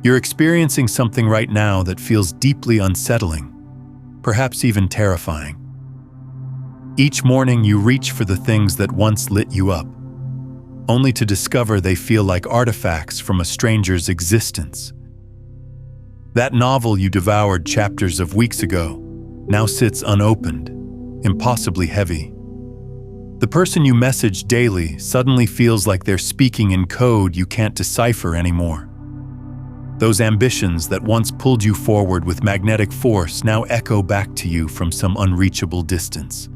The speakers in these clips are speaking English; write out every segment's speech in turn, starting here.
You're experiencing something right now that feels deeply unsettling, perhaps even terrifying. Each morning you reach for the things that once lit you up, only to discover they feel like artifacts from a stranger's existence. That novel you devoured chapters of weeks ago now sits unopened, impossibly heavy. The person you message daily suddenly feels like they're speaking in code you can't decipher anymore. Those ambitions that once pulled you forward with magnetic force now echo back to you from some unreachable distance.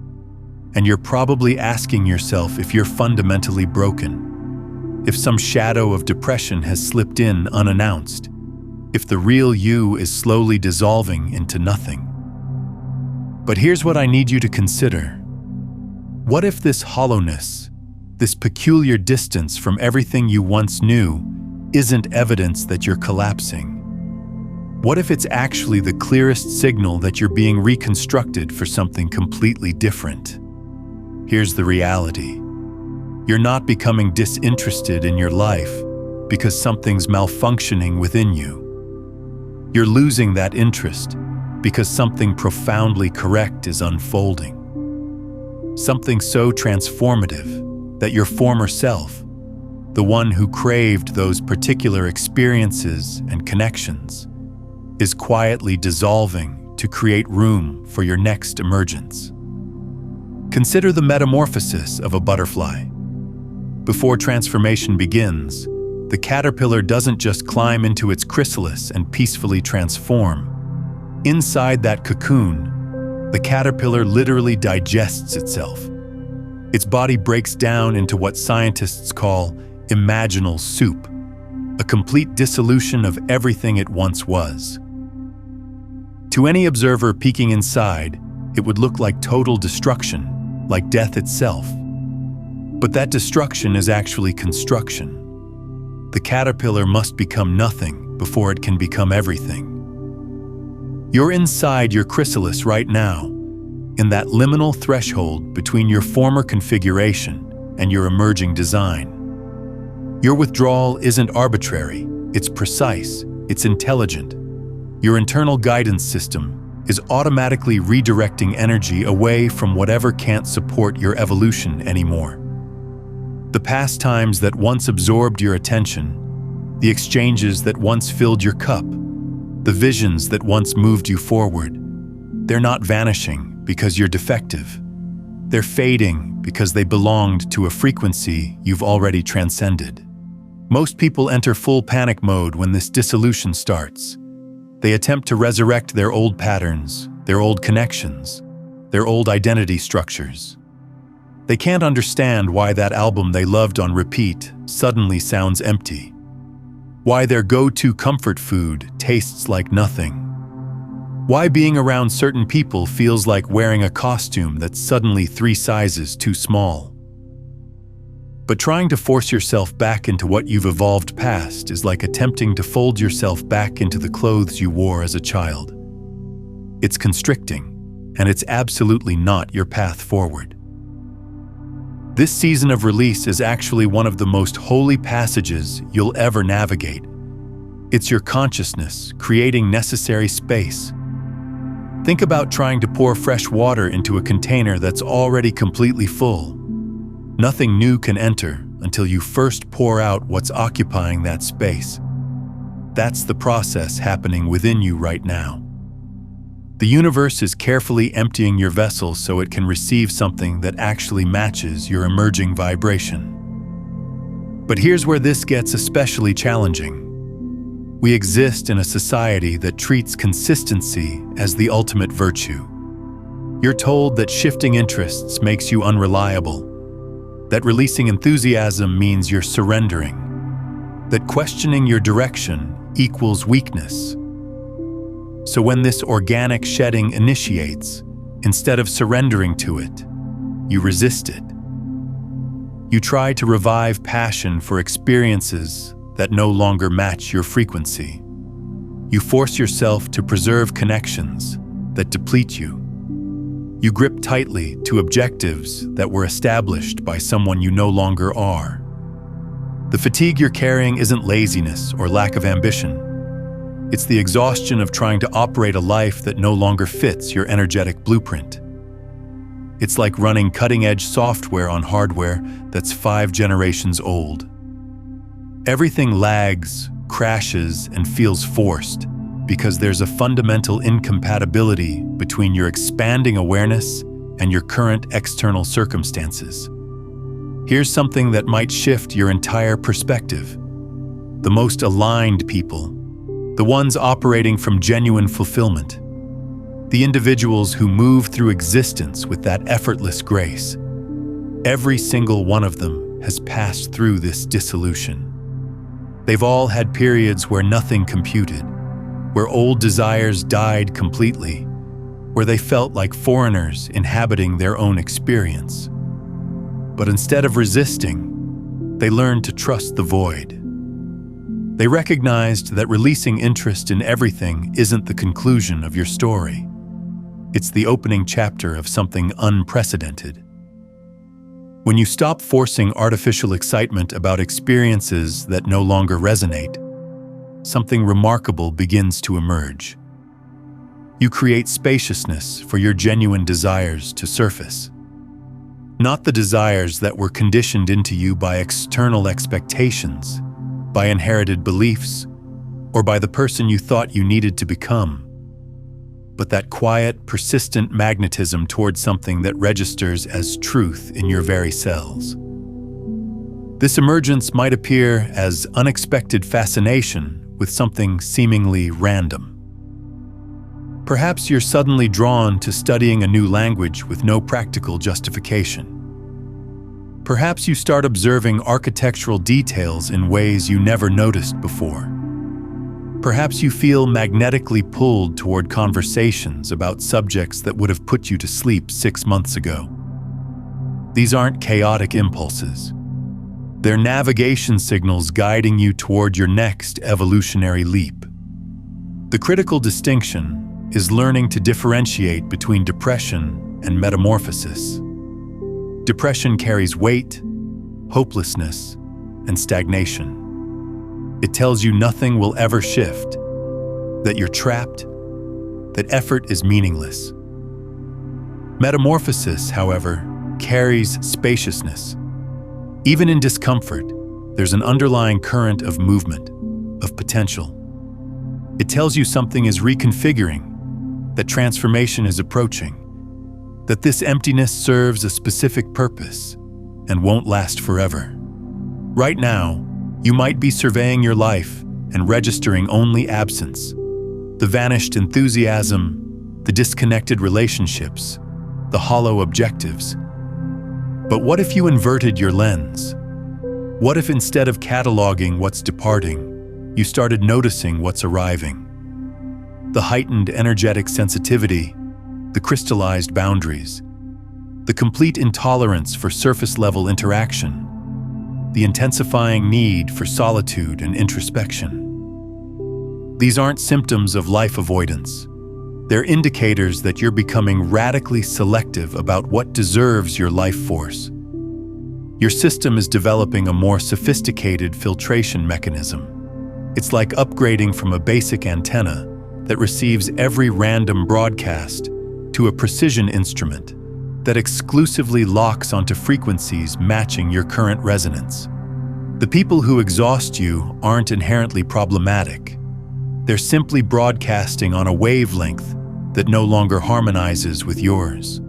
And you're probably asking yourself if you're fundamentally broken, if some shadow of depression has slipped in unannounced, if the real you is slowly dissolving into nothing. But here's what I need you to consider. What if this hollowness, this peculiar distance from everything you once knew, isn't evidence that you're collapsing? What if it's actually the clearest signal that you're being reconstructed for something completely different? Here's the reality. You're not becoming disinterested in your life because something's malfunctioning within you. You're losing that interest because something profoundly correct is unfolding. Something so transformative that your former self, the one who craved those particular experiences and connections, is quietly dissolving to create room for your next emergence. Consider the metamorphosis of a butterfly. Before transformation begins, the caterpillar doesn't just climb into its chrysalis and peacefully transform. Inside that cocoon, the caterpillar literally digests itself. Its body breaks down into what scientists call imaginal soup, a complete dissolution of everything it once was. To any observer peeking inside, it would look like total destruction, like death itself. But that destruction is actually construction. The caterpillar must become nothing before it can become everything. You're inside your chrysalis right now, in that liminal threshold between your former configuration and your emerging design. Your withdrawal isn't arbitrary, it's precise, it's intelligent. Your internal guidance system is automatically redirecting energy away from whatever can't support your evolution anymore. The pastimes that once absorbed your attention, the exchanges that once filled your cup, the visions that once moved you forward, they're not vanishing because you're defective. They're fading because they belonged to a frequency you've already transcended. Most people enter full panic mode when this dissolution starts. They attempt to resurrect their old patterns, their old connections, their old identity structures. They can't understand why that album they loved on repeat suddenly sounds empty. Why their go-to comfort food tastes like nothing. Why being around certain people feels like wearing a costume that's suddenly 3 sizes too small. But trying to force yourself back into what you've evolved past is like attempting to fold yourself back into the clothes you wore as a child. It's constricting, and it's absolutely not your path forward. This season of release is actually one of the most holy passages you'll ever navigate. It's your consciousness creating necessary space. Think about trying to pour fresh water into a container that's already completely full. Nothing new can enter until you first pour out what's occupying that space. That's the process happening within you right now. The universe is carefully emptying your vessel so it can receive something that actually matches your emerging vibration. But here's where this gets especially challenging. We exist in a society that treats consistency as the ultimate virtue. You're told that shifting interests makes you unreliable, that releasing enthusiasm means you're surrendering, that questioning your direction equals weakness. So when this organic shedding initiates, instead of surrendering to it, you resist it. You try to revive passion for experiences that no longer match your frequency. You force yourself to preserve connections that deplete you. You grip tightly to objectives that were established by someone you no longer are. The fatigue you're carrying isn't laziness or lack of ambition. It's the exhaustion of trying to operate a life that no longer fits your energetic blueprint. It's like running cutting-edge software on hardware that's 5 generations old. Everything lags, crashes, and feels forced because there's a fundamental incompatibility between your expanding awareness and your current external circumstances. Here's something that might shift your entire perspective. The most aligned people, the ones operating from genuine fulfillment, the individuals who move through existence with that effortless grace. Every single one of them has passed through this dissolution. They've all had periods where nothing computed, where old desires died completely, where they felt like foreigners inhabiting their own experience. But instead of resisting, they learned to trust the void. They recognized that releasing interest in everything isn't the conclusion of your story. It's the opening chapter of something unprecedented. When you stop forcing artificial excitement about experiences that no longer resonate, something remarkable begins to emerge. You create spaciousness for your genuine desires to surface. Not the desires that were conditioned into you by external expectations, by inherited beliefs, or by the person you thought you needed to become, but that quiet, persistent magnetism towards something that registers as truth in your very cells. This emergence might appear as unexpected fascination with something seemingly random. Perhaps you're suddenly drawn to studying a new language with no practical justification. Perhaps you start observing architectural details in ways you never noticed before. Perhaps you feel magnetically pulled toward conversations about subjects that would have put you to sleep 6 months ago. These aren't chaotic impulses. They're navigation signals guiding you toward your next evolutionary leap. The critical distinction is learning to differentiate between depression and metamorphosis. Depression carries weight, hopelessness, and stagnation. It tells you nothing will ever shift, that you're trapped, that effort is meaningless. Metamorphosis, however, carries spaciousness. Even in discomfort, there's an underlying current of movement, of potential. It tells you something is reconfiguring, that transformation is approaching, that this emptiness serves a specific purpose and won't last forever. Right now, you might be surveying your life and registering only absence, the vanished enthusiasm, the disconnected relationships, the hollow objectives. But what if you inverted your lens? What if instead of cataloging what's departing, you started noticing what's arriving? The heightened energetic sensitivity, the crystallized boundaries, the complete intolerance for surface-level interaction, the intensifying need for solitude and introspection. These aren't symptoms of life avoidance. They're indicators that you're becoming radically selective about what deserves your life force. Your system is developing a more sophisticated filtration mechanism. It's like upgrading from a basic antenna that receives every random broadcast to a precision instrument that exclusively locks onto frequencies matching your current resonance. The people who exhaust you aren't inherently problematic. They're simply broadcasting on a wavelength that no longer harmonizes with yours.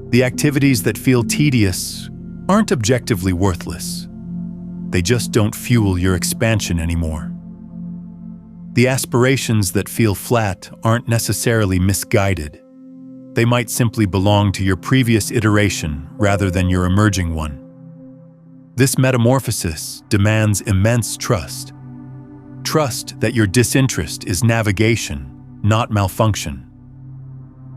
The activities that feel tedious aren't objectively worthless. They just don't fuel your expansion anymore. The aspirations that feel flat aren't necessarily misguided. They might simply belong to your previous iteration rather than your emerging one. This metamorphosis demands immense trust. Trust that your disinterest is navigation, not malfunction.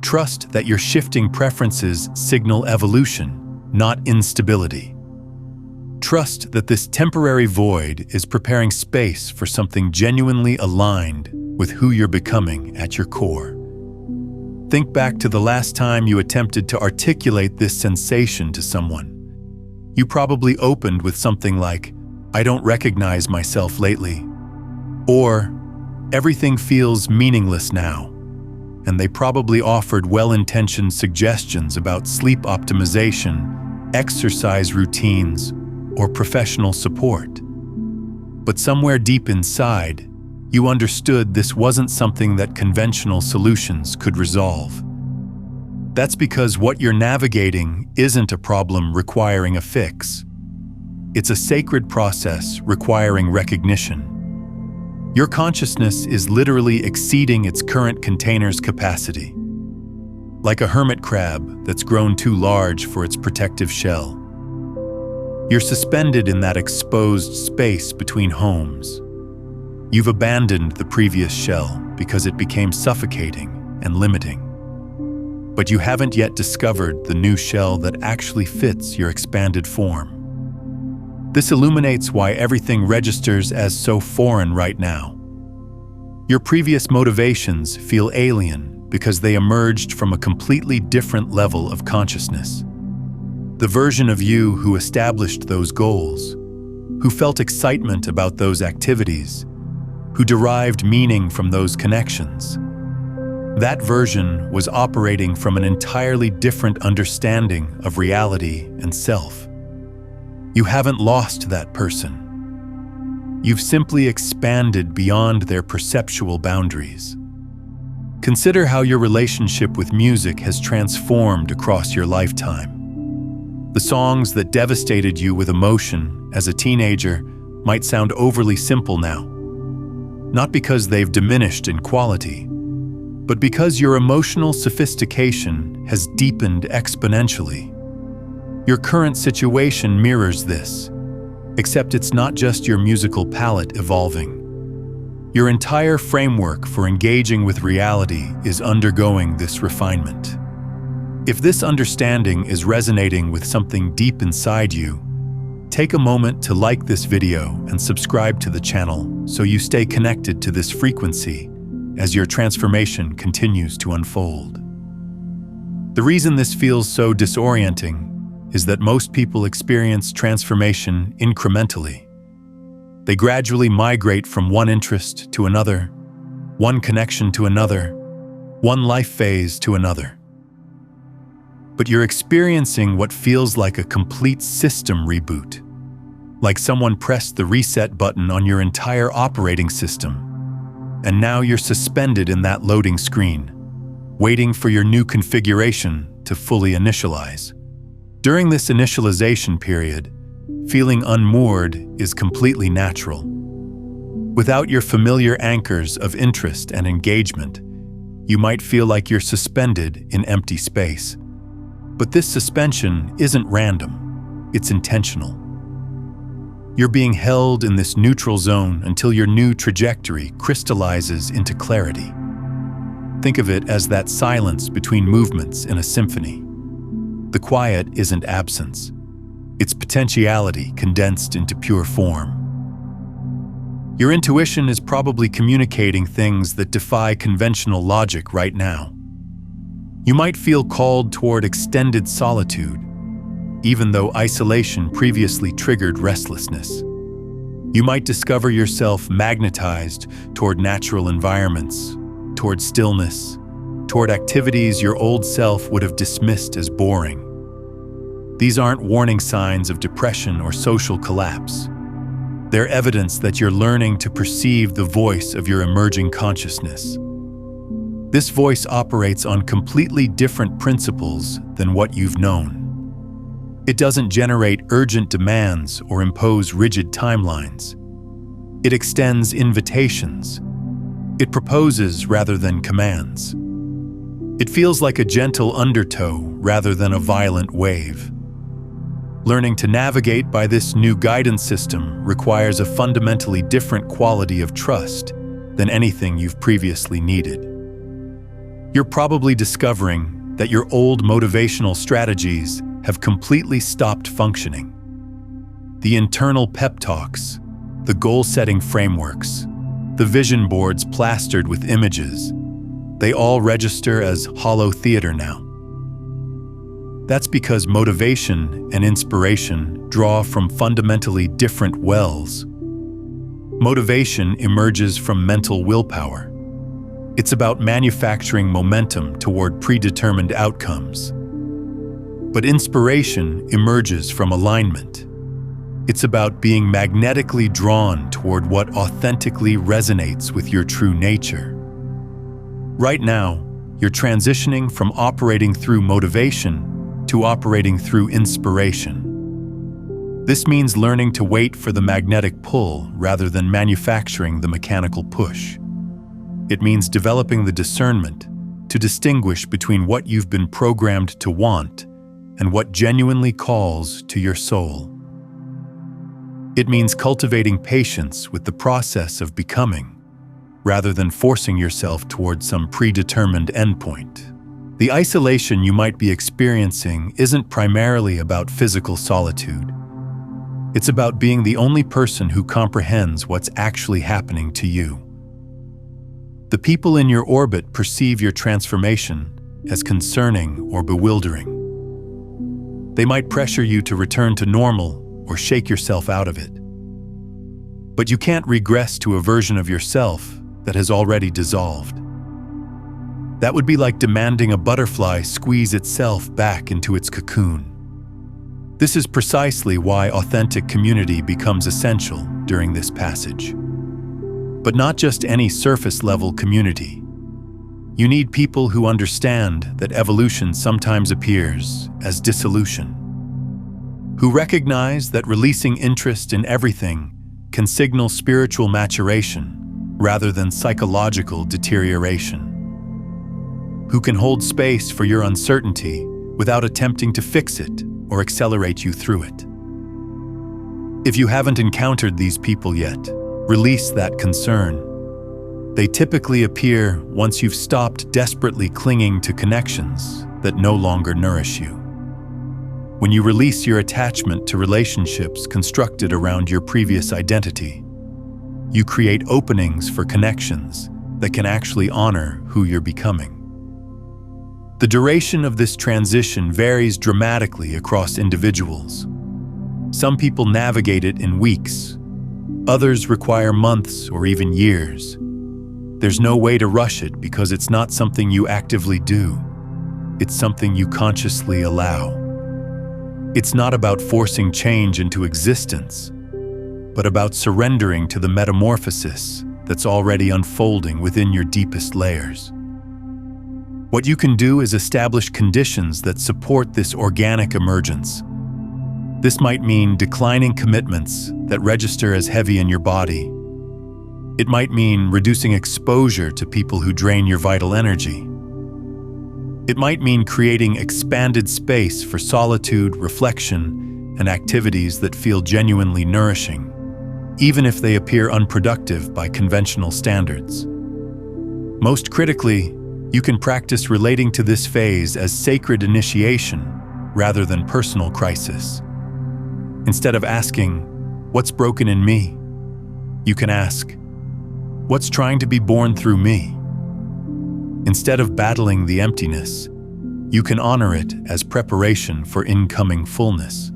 Trust that your shifting preferences signal evolution, not instability. Trust that this temporary void is preparing space for something genuinely aligned with who you're becoming at your core. Think back to the last time you attempted to articulate this sensation to someone. You probably opened with something like, "I don't recognize myself lately," or Everything feels meaningless now, and they probably offered well-intentioned suggestions about sleep optimization, exercise routines, or professional support. But somewhere deep inside, you understood this wasn't something that conventional solutions could resolve. That's because what you're navigating isn't a problem requiring a fix. It's a sacred process requiring recognition. Your consciousness is literally exceeding its current container's capacity. Like a hermit crab that's grown too large for its protective shell. You're suspended in that exposed space between homes. You've abandoned the previous shell because it became suffocating and limiting. But you haven't yet discovered the new shell that actually fits your expanded form. This illuminates why everything registers as so foreign right now. Your previous motivations feel alien because they emerged from a completely different level of consciousness. The version of you who established those goals, who felt excitement about those activities, who derived meaning from those connections. That version was operating from an entirely different understanding of reality and self. You haven't lost that person. You've simply expanded beyond their perceptual boundaries. Consider how your relationship with music has transformed across your lifetime. The songs that devastated you with emotion as a teenager might sound overly simple now. Not because they've diminished in quality, but because your emotional sophistication has deepened exponentially. Your current situation mirrors this, except it's not just your musical palette evolving. Your entire framework for engaging with reality is undergoing this refinement. If this understanding is resonating with something deep inside you, take a moment to like this video and subscribe to the channel so you stay connected to this frequency as your transformation continues to unfold. The reason this feels so disorienting is that most people experience transformation incrementally. They gradually migrate from one interest to another, one connection to another, one life phase to another. But you're experiencing what feels like a complete system reboot, like someone pressed the reset button on your entire operating system, and now you're suspended in that loading screen, waiting for your new configuration to fully initialize. During this initialization period, feeling unmoored is completely natural. Without your familiar anchors of interest and engagement, you might feel like you're suspended in empty space. But this suspension isn't random, it's intentional. You're being held in this neutral zone until your new trajectory crystallizes into clarity. Think of it as that silence between movements in a symphony. The quiet isn't absence. It's potentiality condensed into pure form. Your intuition is probably communicating things that defy conventional logic right now. You might feel called toward extended solitude, even though isolation previously triggered restlessness. You might discover yourself magnetized toward natural environments, toward stillness, toward activities your old self would have dismissed as boring. These aren't warning signs of depression or social collapse. They're evidence that you're learning to perceive the voice of your emerging consciousness. This voice operates on completely different principles than what you've known. It doesn't generate urgent demands or impose rigid timelines. It extends invitations. It proposes rather than commands. It feels like a gentle undertow rather than a violent wave. Learning to navigate by this new guidance system requires a fundamentally different quality of trust than anything you've previously needed. You're probably discovering that your old motivational strategies have completely stopped functioning. The internal pep talks, the goal-setting frameworks, the vision boards plastered with images, they all register as hollow theater now. That's because motivation and inspiration draw from fundamentally different wells. Motivation emerges from mental willpower. It's about manufacturing momentum toward predetermined outcomes. But inspiration emerges from alignment. It's about being magnetically drawn toward what authentically resonates with your true nature. Right now, you're transitioning from operating through motivation to operating through inspiration. This means learning to wait for the magnetic pull rather than manufacturing the mechanical push. It means developing the discernment to distinguish between what you've been programmed to want and what genuinely calls to your soul. It means cultivating patience with the process of becoming, rather than forcing yourself towards some predetermined endpoint. The isolation you might be experiencing isn't primarily about physical solitude. It's about being the only person who comprehends what's actually happening to you. The people in your orbit perceive your transformation as concerning or bewildering. They might pressure you to return to normal or shake yourself out of it. But you can't regress to a version of yourself that has already dissolved. That would be like demanding a butterfly squeeze itself back into its cocoon. This is precisely why authentic community becomes essential during this passage. But not just any surface-level community. You need people who understand that evolution sometimes appears as dissolution, who recognize that releasing interest in everything can signal spiritual maturation rather than psychological deterioration, who can hold space for your uncertainty without attempting to fix it or accelerate you through it. If you haven't encountered these people yet, release that concern. They typically appear once you've stopped desperately clinging to connections that no longer nourish you. When you release your attachment to relationships constructed around your previous identity, you create openings for connections that can actually honor who you're becoming. The duration of this transition varies dramatically across individuals. Some people navigate it in weeks. Others require months or even years. There's no way to rush it because it's not something you actively do. It's something you consciously allow. It's not about forcing change into existence, but about surrendering to the metamorphosis that's already unfolding within your deepest layers. What you can do is establish conditions that support this organic emergence. This might mean declining commitments that register as heavy in your body. It might mean reducing exposure to people who drain your vital energy. It might mean creating expanded space for solitude, reflection, and activities that feel genuinely nourishing, even if they appear unproductive by conventional standards. Most critically, you can practice relating to this phase as sacred initiation rather than personal crisis. Instead of asking, "What's broken in me?" you can ask, "What's trying to be born through me?" Instead of battling the emptiness, you can honor it as preparation for incoming fullness.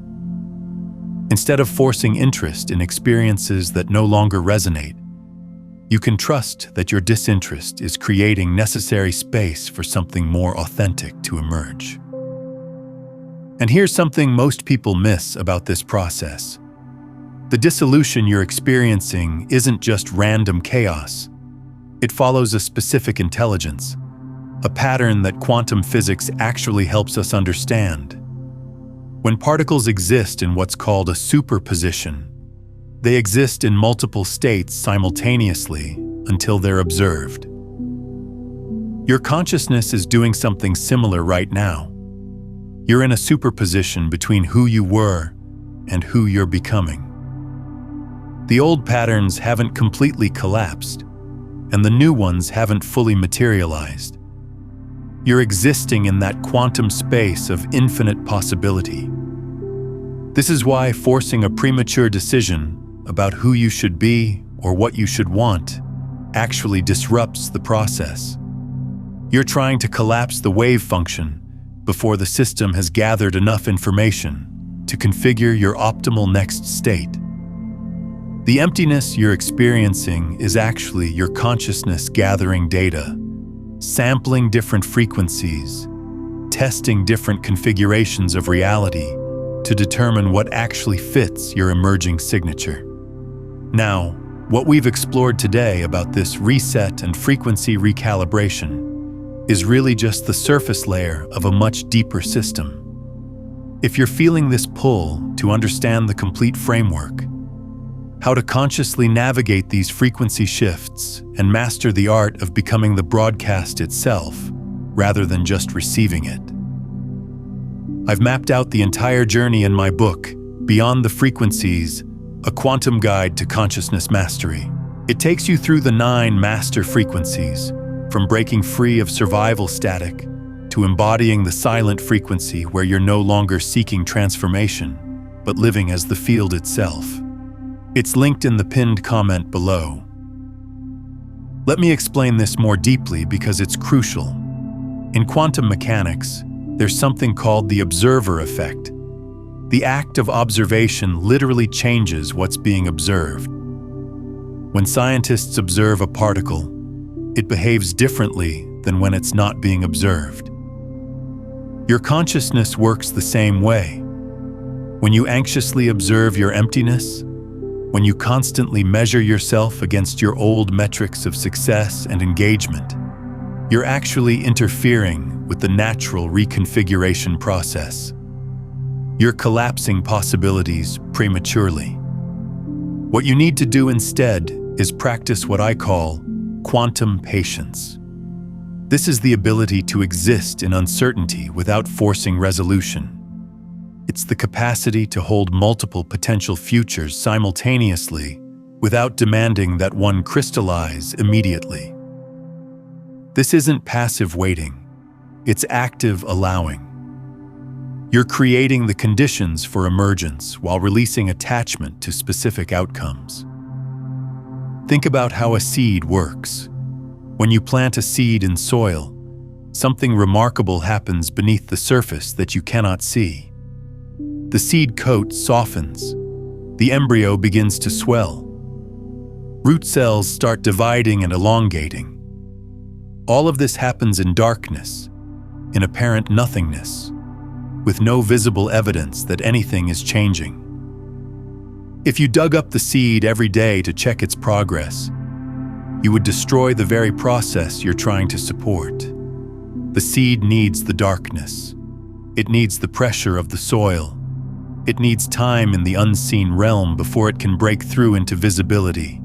Instead of forcing interest in experiences that no longer resonate, you can trust that your disinterest is creating necessary space for something more authentic to emerge. And here's something most people miss about this process. The dissolution you're experiencing isn't just random chaos. It follows a specific intelligence, a pattern that quantum physics actually helps us understand. When particles exist in what's called a superposition, they exist in multiple states simultaneously until they're observed. Your consciousness is doing something similar right now. You're in a superposition between who you were and who you're becoming. The old patterns haven't completely collapsed, and the new ones haven't fully materialized. You're existing in that quantum space of infinite possibility. This is why forcing a premature decision about who you should be or what you should want actually disrupts the process. You're trying to collapse the wave function before the system has gathered enough information to configure your optimal next state. The emptiness you're experiencing is actually your consciousness gathering data, sampling different frequencies, testing different configurations of reality to determine what actually fits your emerging signature. Now, what we've explored today about this reset and frequency recalibration is really just the surface layer of a much deeper system. If you're feeling this pull to understand the complete framework, how to consciously navigate these frequency shifts and master the art of becoming the broadcast itself, rather than just receiving it. I've mapped out the entire journey in my book, Beyond the Frequencies, A Quantum Guide to Consciousness Mastery. It takes you through the 9 master frequencies, from breaking free of survival static to embodying the silent frequency where you're no longer seeking transformation, but living as the field itself. It's linked in the pinned comment below. Let me explain this more deeply because it's crucial. In quantum mechanics, there's something called the observer effect. The act of observation literally changes what's being observed. When scientists observe a particle, it behaves differently than when it's not being observed. Your consciousness works the same way. When you anxiously observe your emptiness, when you constantly measure yourself against your old metrics of success and engagement, you're actually interfering with the natural reconfiguration process. You're collapsing possibilities prematurely. What you need to do instead is practice what I call quantum patience. This is the ability to exist in uncertainty without forcing resolution. It's the capacity to hold multiple potential futures simultaneously without demanding that one crystallize immediately. This isn't passive waiting, it's active allowing. You're creating the conditions for emergence while releasing attachment to specific outcomes. Think about how a seed works. When you plant a seed in soil, something remarkable happens beneath the surface that you cannot see. The seed coat softens. The embryo begins to swell. Root cells start dividing and elongating. All of this happens in darkness, in apparent nothingness, with no visible evidence that anything is changing. If you dug up the seed every day to check its progress, you would destroy the very process you're trying to support. The seed needs the darkness. It needs the pressure of the soil. It needs time in the unseen realm before it can break through into visibility.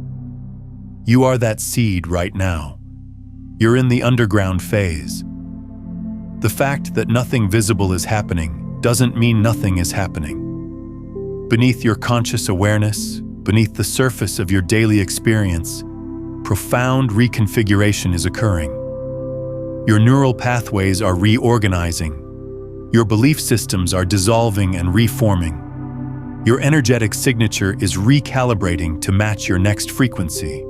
You are that seed right now. You're in the underground phase. The fact that nothing visible is happening doesn't mean nothing is happening. Beneath your conscious awareness, beneath the surface of your daily experience, profound reconfiguration is occurring. Your neural pathways are reorganizing. Your belief systems are dissolving and reforming. Your energetic signature is recalibrating to match your next frequency.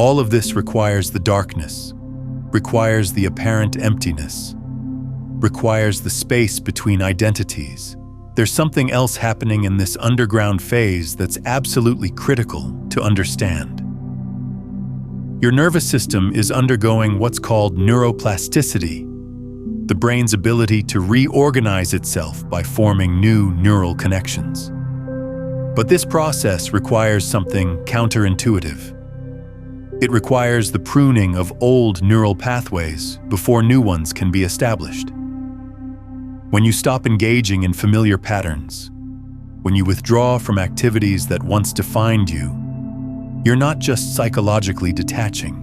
All of this requires the darkness, requires the apparent emptiness, requires the space between identities. There's something else happening in this underground phase that's absolutely critical to understand. Your nervous system is undergoing what's called neuroplasticity, the brain's ability to reorganize itself by forming new neural connections. But this process requires something counterintuitive. It requires the pruning of old neural pathways before new ones can be established. When you stop engaging in familiar patterns, when you withdraw from activities that once defined you, you're not just psychologically detaching.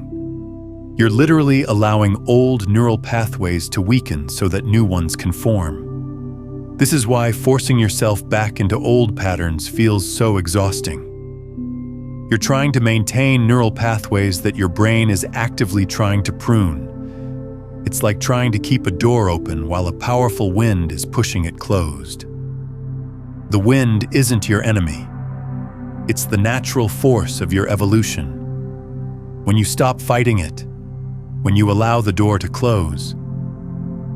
You're literally allowing old neural pathways to weaken so that new ones can form. This is why forcing yourself back into old patterns feels so exhausting. You're trying to maintain neural pathways that your brain is actively trying to prune. It's like trying to keep a door open while a powerful wind is pushing it closed. The wind isn't your enemy. It's the natural force of your evolution. When you stop fighting it, when you allow the door to close,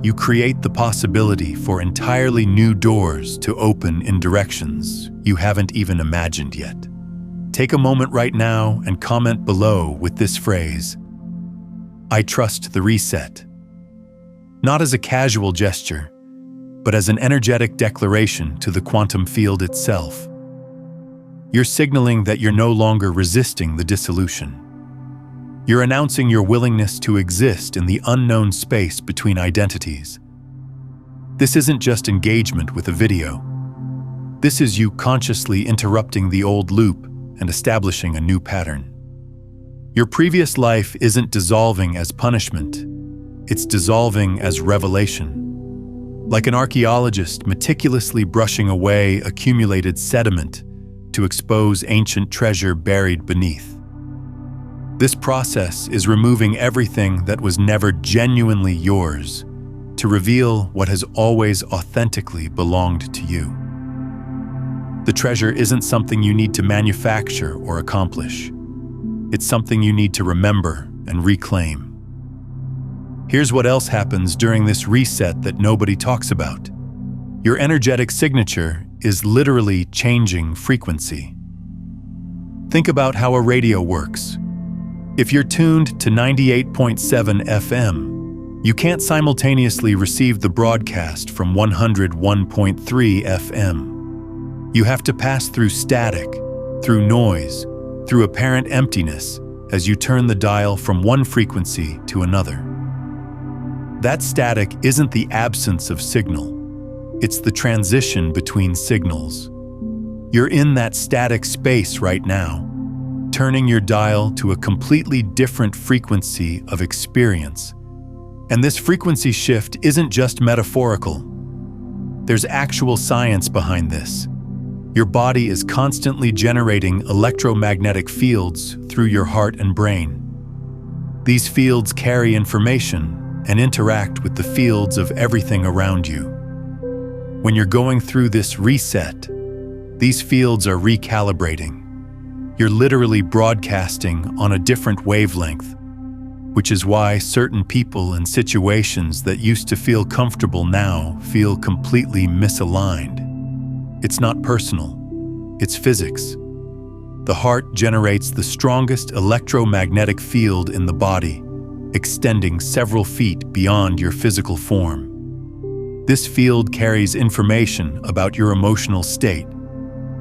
you create the possibility for entirely new doors to open in directions you haven't even imagined yet. Take a moment right now and comment below with this phrase: I trust the reset. Not as a casual gesture, but as an energetic declaration to the quantum field itself. You're signaling that you're no longer resisting the dissolution. You're announcing your willingness to exist in the unknown space between identities. This isn't just engagement with a video. This is you consciously interrupting the old loop and establishing a new pattern. Your previous life isn't dissolving as punishment. It's dissolving as revelation. Like an archaeologist meticulously brushing away accumulated sediment to expose ancient treasure buried beneath. This process is removing everything that was never genuinely yours to reveal what has always authentically belonged to you. The treasure isn't something you need to manufacture or accomplish. It's something you need to remember and reclaim. Here's what else happens during this reset that nobody talks about. Your energetic signature is literally changing frequency. Think about how a radio works. If you're tuned to 98.7 FM, you can't simultaneously receive the broadcast from 101.3 FM. You have to pass through static, through noise, through apparent emptiness as you turn the dial from one frequency to another. That static isn't the absence of signal. It's the transition between signals. You're in that static space right now, turning your dial to a completely different frequency of experience. And this frequency shift isn't just metaphorical. There's actual science behind this. Your body is constantly generating electromagnetic fields through your heart and brain. These fields carry information and interact with the fields of everything around you. When you're going through this reset, these fields are recalibrating. You're literally broadcasting on a different wavelength, which is why certain people and situations that used to feel comfortable now feel completely misaligned. It's not personal, it's physics. The heart generates the strongest electromagnetic field in the body, extending several feet beyond your physical form. This field carries information about your emotional state,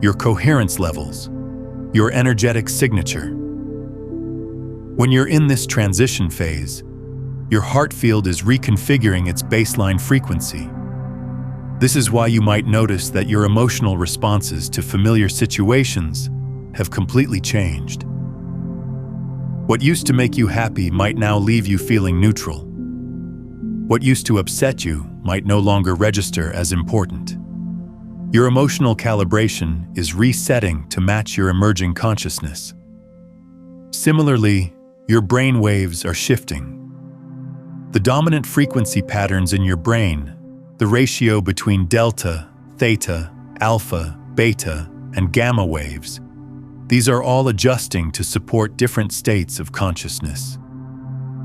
your coherence levels, your energetic signature. When you're in this transition phase, your heart field is reconfiguring its baseline frequency. This is why you might notice that your emotional responses to familiar situations have completely changed. What used to make you happy might now leave you feeling neutral. What used to upset you might no longer register as important. Your emotional calibration is resetting to match your emerging consciousness. Similarly, your brain waves are shifting. The dominant frequency patterns in your brain, the ratio between delta, theta, alpha, beta, and gamma waves, these are all adjusting to support different states of consciousness.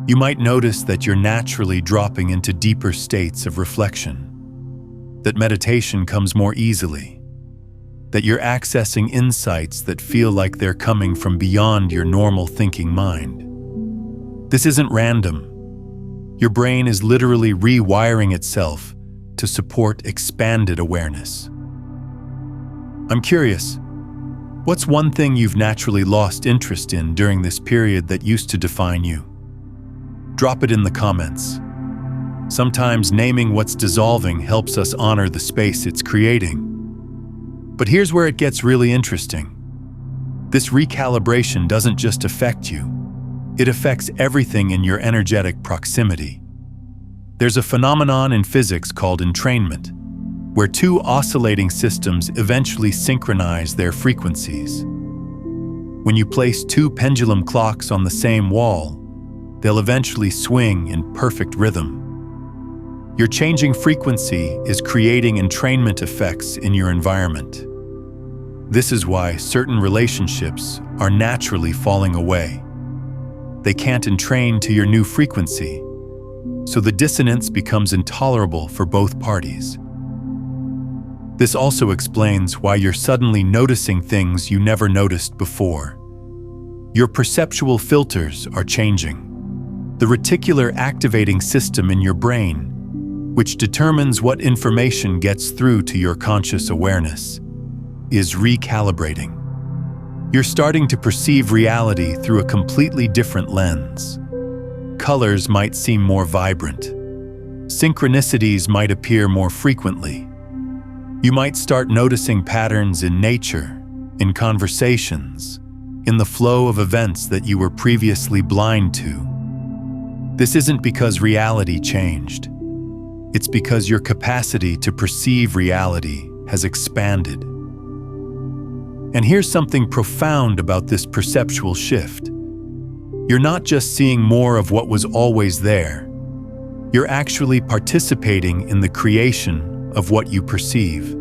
You might notice that you're naturally dropping into deeper states of reflection, that meditation comes more easily, that you're accessing insights that feel like they're coming from beyond your normal thinking mind. This isn't random. Your brain is literally rewiring itself to support expanded awareness. I'm curious, what's one thing you've naturally lost interest in during this period that used to define you? Drop it in the comments. Sometimes naming what's dissolving helps us honor the space it's creating. But here's where it gets really interesting. This recalibration doesn't just affect you. It affects everything in your energetic proximity. There's a phenomenon in physics called entrainment, where two oscillating systems eventually synchronize their frequencies. When you place two pendulum clocks on the same wall, they'll eventually swing in perfect rhythm. Your changing frequency is creating entrainment effects in your environment. This is why certain relationships are naturally falling away. They can't entrain to your new frequency, so the dissonance becomes intolerable for both parties. This also explains why you're suddenly noticing things you never noticed before. Your perceptual filters are changing. The reticular activating system in your brain, which determines what information gets through to your conscious awareness, is recalibrating. You're starting to perceive reality through a completely different lens. Colors might seem more vibrant. Synchronicities might appear more frequently. You might start noticing patterns in nature, in conversations, in the flow of events that you were previously blind to. This isn't because reality changed. It's because your capacity to perceive reality has expanded. And here's something profound about this perceptual shift. You're not just seeing more of what was always there. You're actually participating in the creation of what you perceive.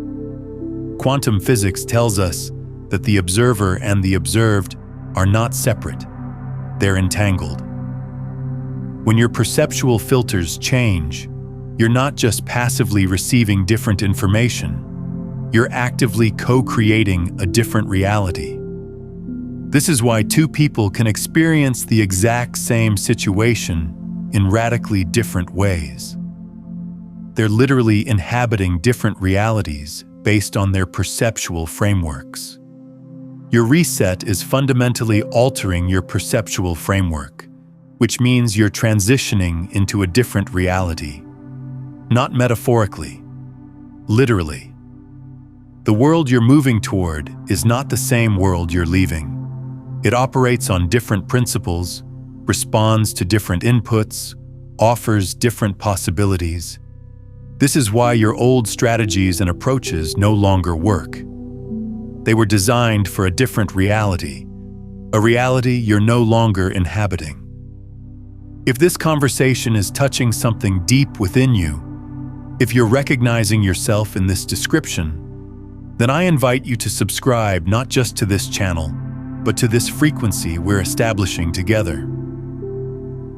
Quantum physics tells us that the observer and the observed are not separate. They're entangled. When your perceptual filters change, you're not just passively receiving different information. You're actively co-creating a different reality. This is why two people can experience the exact same situation in radically different ways. They're literally inhabiting different realities based on their perceptual frameworks. Your reset is fundamentally altering your perceptual framework, which means you're transitioning into a different reality. Not metaphorically, literally. The world you're moving toward is not the same world you're leaving. It operates on different principles, responds to different inputs, offers different possibilities. This is why your old strategies and approaches no longer work. They were designed for a different reality, a reality you're no longer inhabiting. If this conversation is touching something deep within you, if you're recognizing yourself in this description, then I invite you to subscribe not just to this channel, but to this frequency we're establishing together.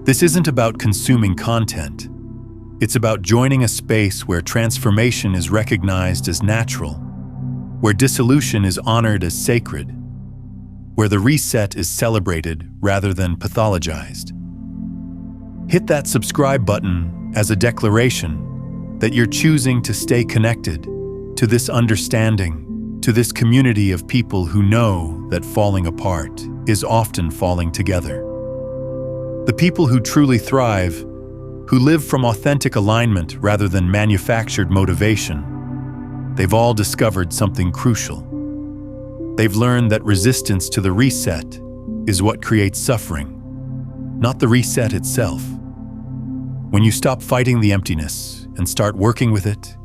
This isn't about consuming content. It's about joining a space where transformation is recognized as natural, where dissolution is honored as sacred, where the reset is celebrated rather than pathologized. Hit that subscribe button as a declaration that you're choosing to stay connected to this understanding, to this community of people who know that falling apart is often falling together. The people who truly thrive, who live from authentic alignment rather than manufactured motivation, they've all discovered something crucial. They've learned that resistance to the reset is what creates suffering, not the reset itself. When you stop fighting the emptiness and start working with it,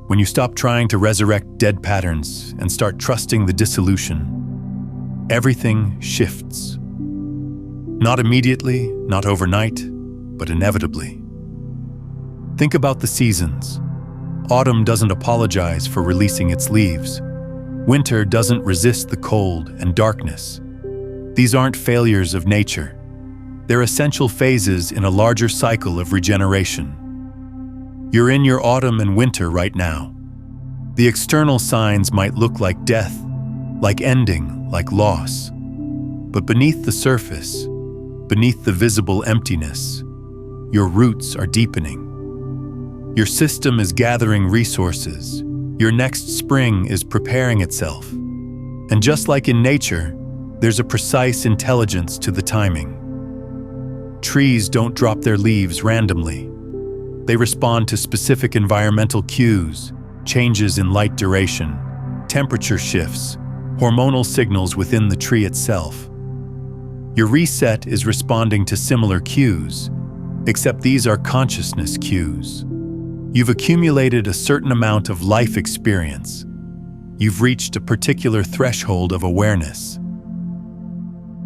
when you stop trying to resurrect dead patterns and start trusting the dissolution, everything shifts. Not immediately, not overnight, but inevitably. Think about the seasons. Autumn doesn't apologize for releasing its leaves. Winter doesn't resist the cold and darkness. These aren't failures of nature. They're essential phases in a larger cycle of regeneration. You're in your autumn and winter right now. The external signs might look like death, like ending, like loss. But beneath the surface, beneath the visible emptiness, your roots are deepening. Your system is gathering resources. Your next spring is preparing itself. And just like in nature, there's a precise intelligence to the timing. Trees don't drop their leaves randomly. They respond to specific environmental cues, changes in light duration, temperature shifts, hormonal signals within the tree itself. Your reset is responding to similar cues, except these are consciousness cues. You've accumulated a certain amount of life experience. You've reached a particular threshold of awareness.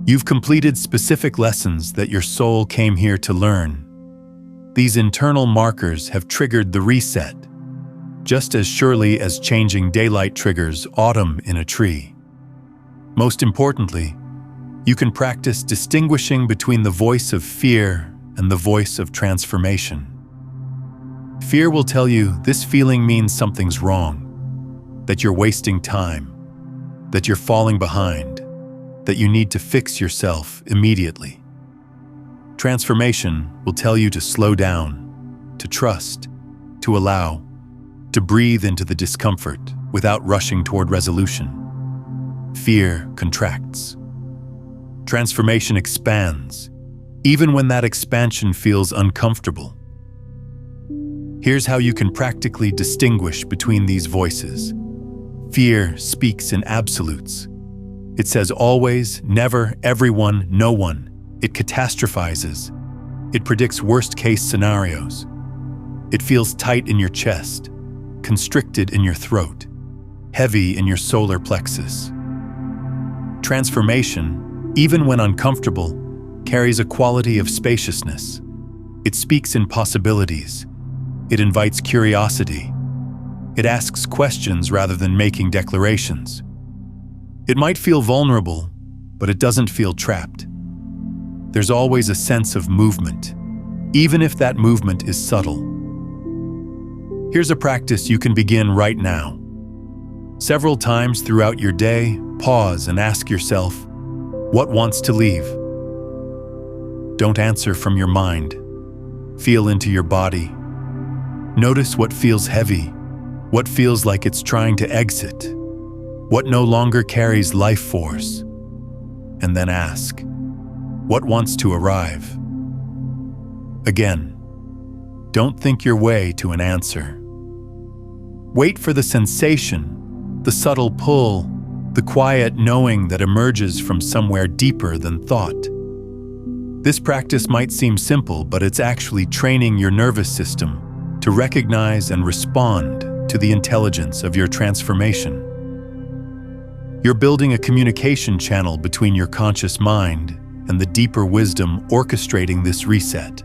You've completed specific lessons that your soul came here to learn. These internal markers have triggered the reset, just as surely as changing daylight triggers autumn in a tree. Most importantly, you can practice distinguishing between the voice of fear and the voice of transformation. Fear will tell you this feeling means something's wrong. that you're wasting time, that you're falling behind, that you need to fix yourself immediately. Transformation will tell you to slow down, to trust, to allow, to breathe into the discomfort without rushing toward resolution. Fear contracts. Transformation expands, even when that expansion feels uncomfortable. Here's how you can practically distinguish between these voices. Fear speaks in absolutes. It says always, never, everyone, no one. It catastrophizes. It predicts worst-case scenarios. It feels tight in your chest, constricted in your throat, heavy in your solar plexus. Transformation, even when uncomfortable, carries a quality of spaciousness. It speaks in possibilities. It invites curiosity. It asks questions rather than making declarations. It might feel vulnerable, but it doesn't feel trapped. There's always a sense of movement, even if that movement is subtle. Here's a practice you can begin right now. Several times throughout your day, pause and ask yourself, what wants to leave? Don't answer from your mind. Feel into your body. Notice what feels heavy, what feels like it's trying to exit, what no longer carries life force. And then ask, what wants to arrive? Again, don't think your way to an answer. Wait for the sensation, the subtle pull, the quiet knowing that emerges from somewhere deeper than thought. This practice might seem simple, but it's actually training your nervous system to recognize and respond to the intelligence of your transformation. You're building a communication channel between your conscious mind and the deeper wisdom orchestrating this reset.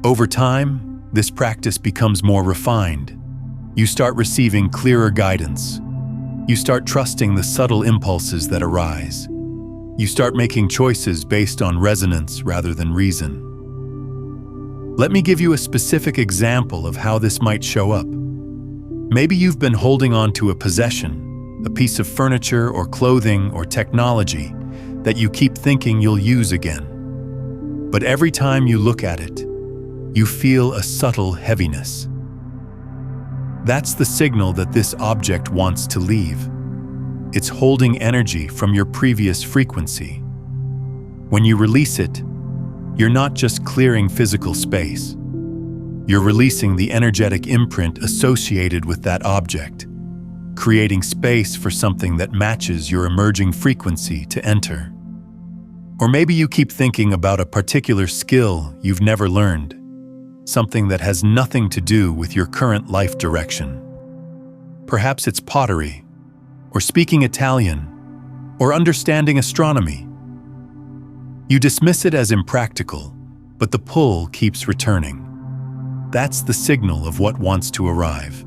Over time, this practice becomes more refined. You start receiving clearer guidance. You start trusting the subtle impulses that arise. You start making choices based on resonance rather than reason. Let me give you a specific example of how this might show up. Maybe you've been holding on to a possession, a piece of furniture or clothing or technology that you keep thinking you'll use again. But every time you look at it, you feel a subtle heaviness. That's the signal that this object wants to leave. It's holding energy from your previous frequency. When you release it, you're not just clearing physical space. You're releasing the energetic imprint associated with that object, creating space for something that matches your emerging frequency to enter. Or maybe you keep thinking about a particular skill you've never learned, something that has nothing to do with your current life direction. Perhaps it's pottery, or speaking Italian, or understanding astronomy. You dismiss it as impractical, but the pull keeps returning. That's the signal of what wants to arrive.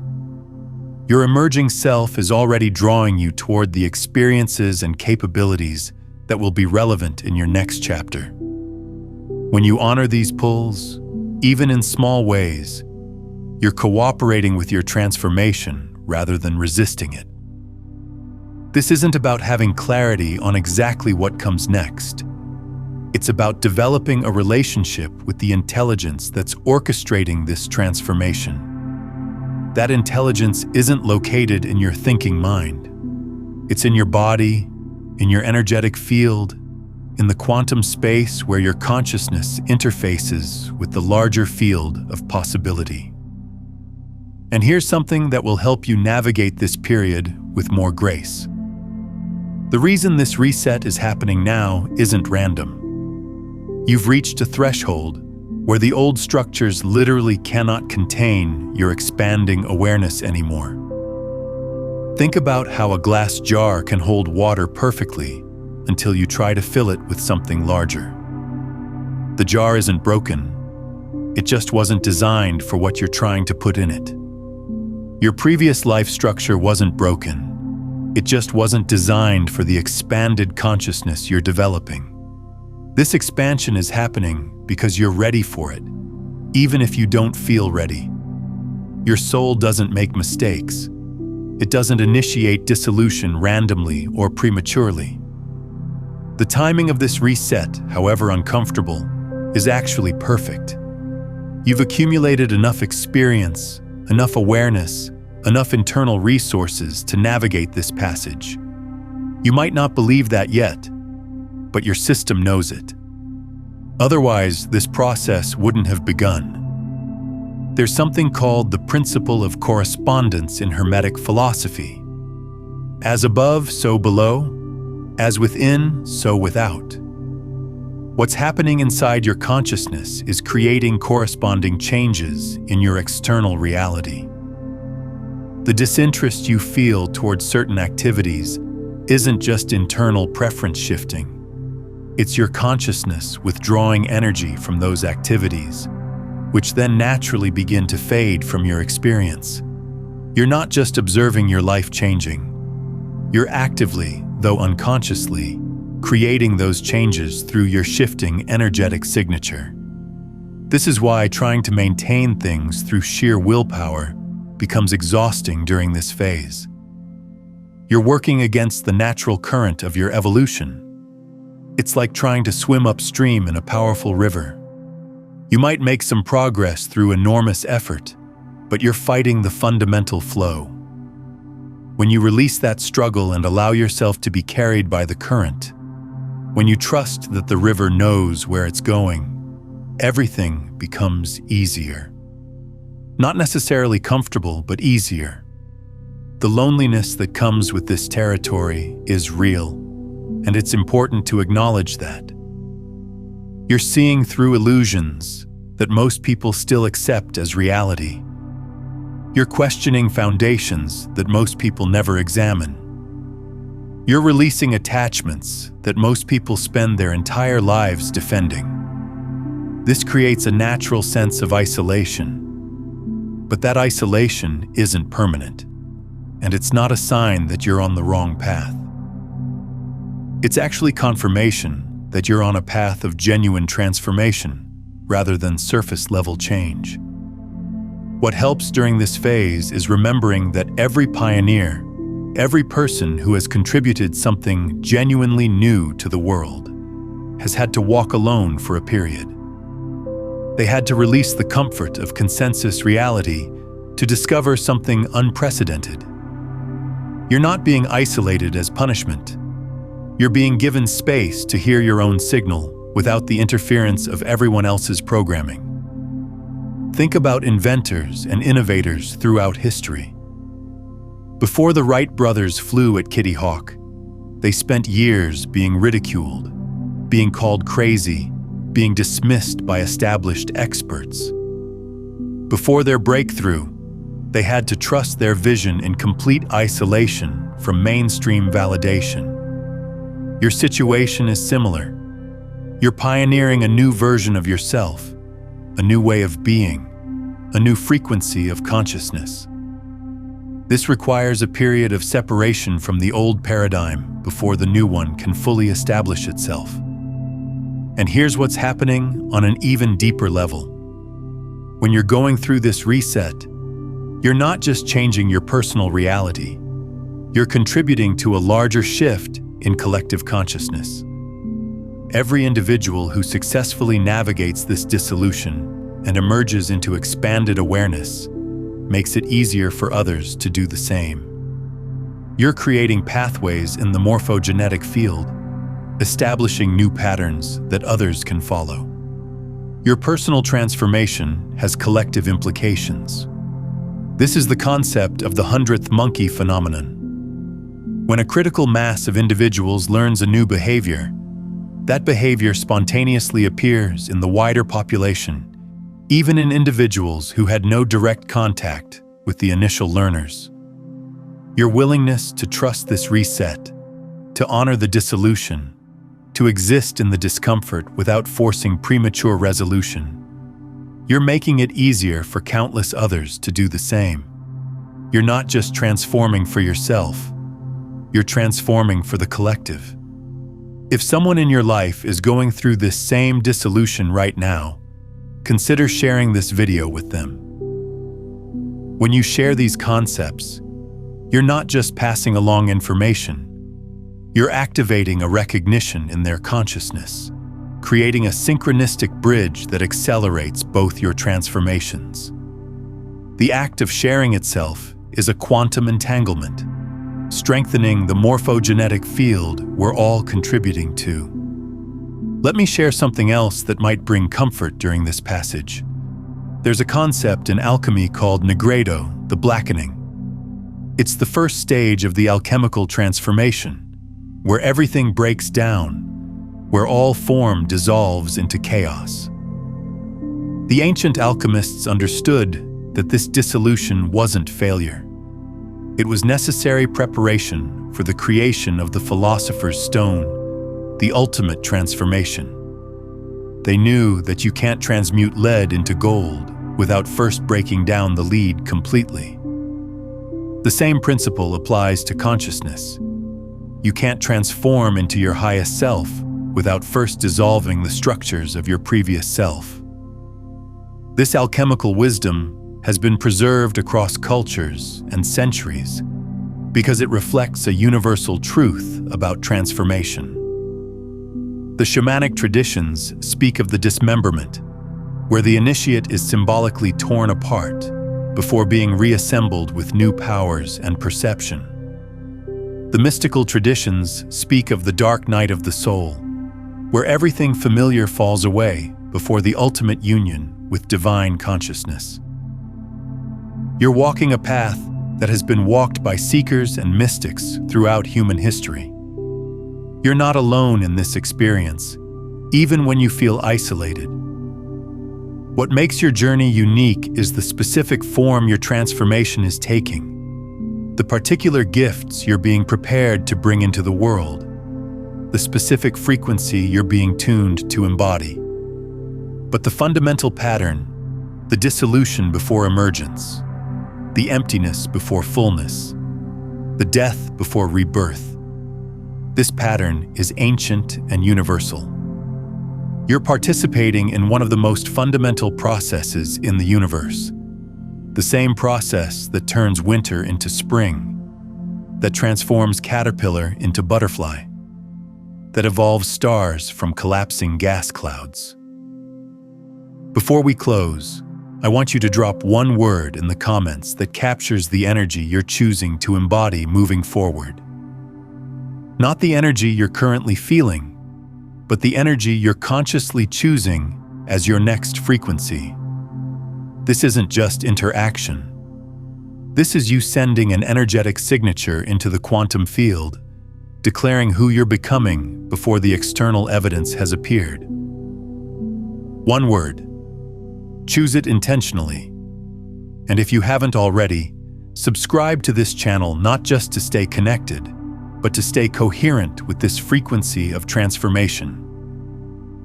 Your emerging self is already drawing you toward the experiences and capabilities that will be relevant in your next chapter. When you honor these pulls, even in small ways, you're cooperating with your transformation rather than resisting it. This isn't about having clarity on exactly what comes next. It's about developing a relationship with the intelligence that's orchestrating this transformation. That intelligence isn't located in your thinking mind. It's in your body, in your energetic field, in the quantum space where your consciousness interfaces with the larger field of possibility. And here's something that will help you navigate this period with more grace. The reason this reset is happening now isn't random. You've reached a threshold where the old structures literally cannot contain your expanding awareness anymore. Think about how a glass jar can hold water perfectly until you try to fill it with something larger. The jar isn't broken. It just wasn't designed for what you're trying to put in it. Your previous life structure wasn't broken. It just wasn't designed for the expanded consciousness you're developing. This expansion is happening because you're ready for it, even if you don't feel ready. Your soul doesn't make mistakes. It doesn't initiate dissolution randomly or prematurely. The timing of this reset, however uncomfortable, is actually perfect. You've accumulated enough experience, enough awareness, enough internal resources to navigate this passage. You might not believe that yet, but your system knows it. Otherwise, this process wouldn't have begun. There's something called the principle of correspondence in Hermetic philosophy. As above, so below. As within, so without. What's happening inside your consciousness is creating corresponding changes in your external reality. The disinterest you feel towards certain activities isn't just internal preference shifting. It's your consciousness withdrawing energy from those activities, which then naturally begin to fade from your experience. You're not just observing your life changing. You're actively, though unconsciously, creating those changes through your shifting energetic signature. This is why trying to maintain things through sheer willpower becomes exhausting during this phase. You're working against the natural current of your evolution. It's like trying to swim upstream in a powerful river. You might make some progress through enormous effort, but you're fighting the fundamental flow. When you release that struggle and allow yourself to be carried by the current, when you trust that the river knows where it's going, everything becomes easier. Not necessarily comfortable, but easier. The loneliness that comes with this territory is real, and it's important to acknowledge that. You're seeing through illusions that most people still accept as reality. You're questioning foundations that most people never examine. You're releasing attachments that most people spend their entire lives defending. This creates a natural sense of isolation. But that isolation isn't permanent, and it's not a sign that you're on the wrong path. It's actually confirmation that you're on a path of genuine transformation rather than surface-level change. What helps during this phase is remembering that every pioneer, every person who has contributed something genuinely new to the world, has had to walk alone for a period. They had to release the comfort of consensus reality to discover something unprecedented. You're not being isolated as punishment. You're being given space to hear your own signal without the interference of everyone else's programming. Think about inventors and innovators throughout history. Before the Wright brothers flew at Kitty Hawk, they spent years being ridiculed, being called crazy, being dismissed by established experts. Before their breakthrough, they had to trust their vision in complete isolation from mainstream validation. Your situation is similar. You're pioneering a new version of yourself, a new way of being, a new frequency of consciousness. This requires a period of separation from the old paradigm before the new one can fully establish itself. And here's what's happening on an even deeper level. When you're going through this reset, you're not just changing your personal reality, you're contributing to a larger shift in collective consciousness. Every individual who successfully navigates this dissolution and emerges into expanded awareness makes it easier for others to do the same. You're creating pathways in the morphogenetic field, establishing new patterns that others can follow. Your personal transformation has collective implications. This is the concept of the 100th monkey phenomenon. When a critical mass of individuals learns a new behavior, that behavior spontaneously appears in the wider population, even in individuals who had no direct contact with the initial learners. Your willingness to trust this reset, to honor the dissolution, to exist in the discomfort without forcing premature resolution, you're making it easier for countless others to do the same. You're not just transforming for yourself, you're transforming for the collective. If someone in your life is going through this same dissolution right now, consider sharing this video with them. When you share these concepts, You're not just passing along information. You're activating a recognition in their consciousness, creating a synchronistic bridge that accelerates both your transformations. The act of sharing itself is a quantum entanglement, strengthening the morphogenetic field we're all contributing to. Let me share something else that might bring comfort during this passage. There's a concept in alchemy called nigredo, the blackening. It's the first stage of the alchemical transformation, where everything breaks down, where all form dissolves into chaos. The ancient alchemists understood that this dissolution wasn't failure. It was necessary preparation for the creation of the philosopher's stone, the ultimate transformation. They knew that you can't transmute lead into gold without first breaking down the lead completely. The same principle applies to consciousness. You can't transform into your highest self without first dissolving the structures of your previous self. This alchemical wisdom has been preserved across cultures and centuries because it reflects a universal truth about transformation. The shamanic traditions speak of the dismemberment, where the initiate is symbolically torn apart before being reassembled with new powers and perception. The mystical traditions speak of the dark night of the soul, where everything familiar falls away before the ultimate union with divine consciousness. You're walking a path that has been walked by seekers and mystics throughout human history. You're not alone in this experience, even when you feel isolated. What makes your journey unique is the specific form your transformation is taking, the particular gifts you're being prepared to bring into the world, the specific frequency you're being tuned to embody. But the fundamental pattern, the dissolution before emergence, the emptiness before fullness, the death before rebirth, this pattern is ancient and universal. You're participating in one of the most fundamental processes in the universe. The same process that turns winter into spring, that transforms caterpillar into butterfly, that evolves stars from collapsing gas clouds. Before we close, I want you to drop one word in the comments that captures the energy you're choosing to embody moving forward. Not the energy you're currently feeling, but the energy you're consciously choosing as your next frequency. This isn't just interaction. This is you sending an energetic signature into the quantum field, declaring who you're becoming before the external evidence has appeared. One word. Choose it intentionally. And if you haven't already, subscribe to this channel not just to stay connected, but to stay coherent with this frequency of transformation.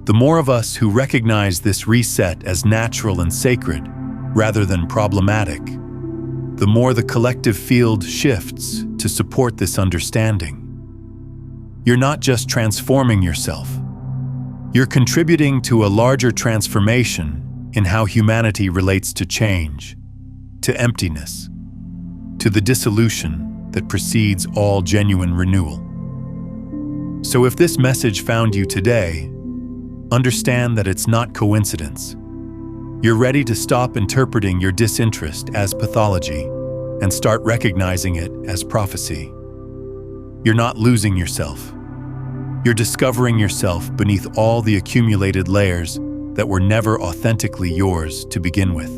The more of us who recognize this reset as natural and sacred, rather than problematic, the more the collective field shifts to support this understanding. You're not just transforming yourself. You're contributing to a larger transformation in how humanity relates to change, to emptiness, to the dissolution that precedes all genuine renewal. So if this message found you today, understand that it's not coincidence. You're ready to stop interpreting your disinterest as pathology and start recognizing it as prophecy. You're not losing yourself. You're discovering yourself beneath all the accumulated layers that were never authentically yours to begin with.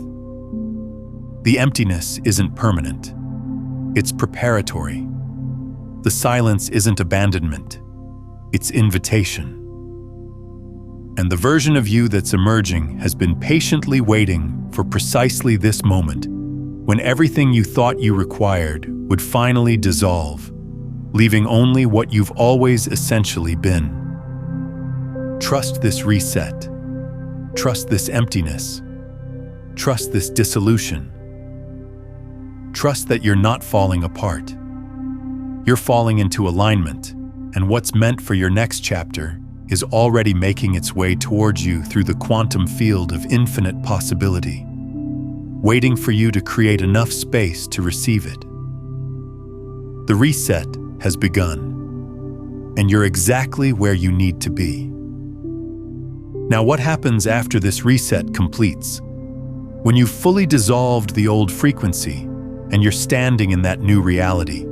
The emptiness isn't permanent. It's preparatory. The silence isn't abandonment. It's invitation. And the version of you that's emerging has been patiently waiting for precisely this moment, when everything you thought you required would finally dissolve, leaving only what you've always essentially been. Trust this reset. Trust this emptiness. Trust this dissolution. Trust that you're not falling apart. You're falling into alignment, and what's meant for your next chapter is already making its way towards you through the quantum field of infinite possibility, waiting for you to create enough space to receive it. The reset has begun, and you're exactly where you need to be. Now, what happens after this reset completes? When you've fully dissolved the old frequency and you're standing in that new reality,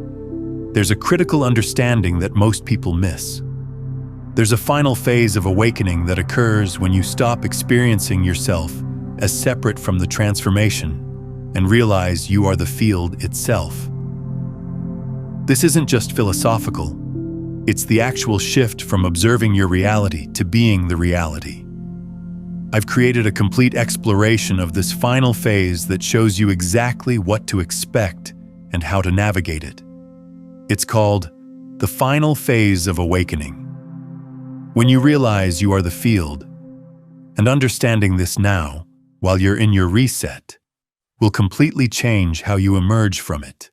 there's a critical understanding that most people miss. There's a final phase of awakening that occurs when you stop experiencing yourself as separate from the transformation and realize you are the field itself. This isn't just philosophical. It's the actual shift from observing your reality to being the reality. I've created a complete exploration of this final phase that shows you exactly what to expect and how to navigate it. It's called the final phase of awakening. When you realize you are the field, and understanding this now, while you're in your reset, will completely change how you emerge from it.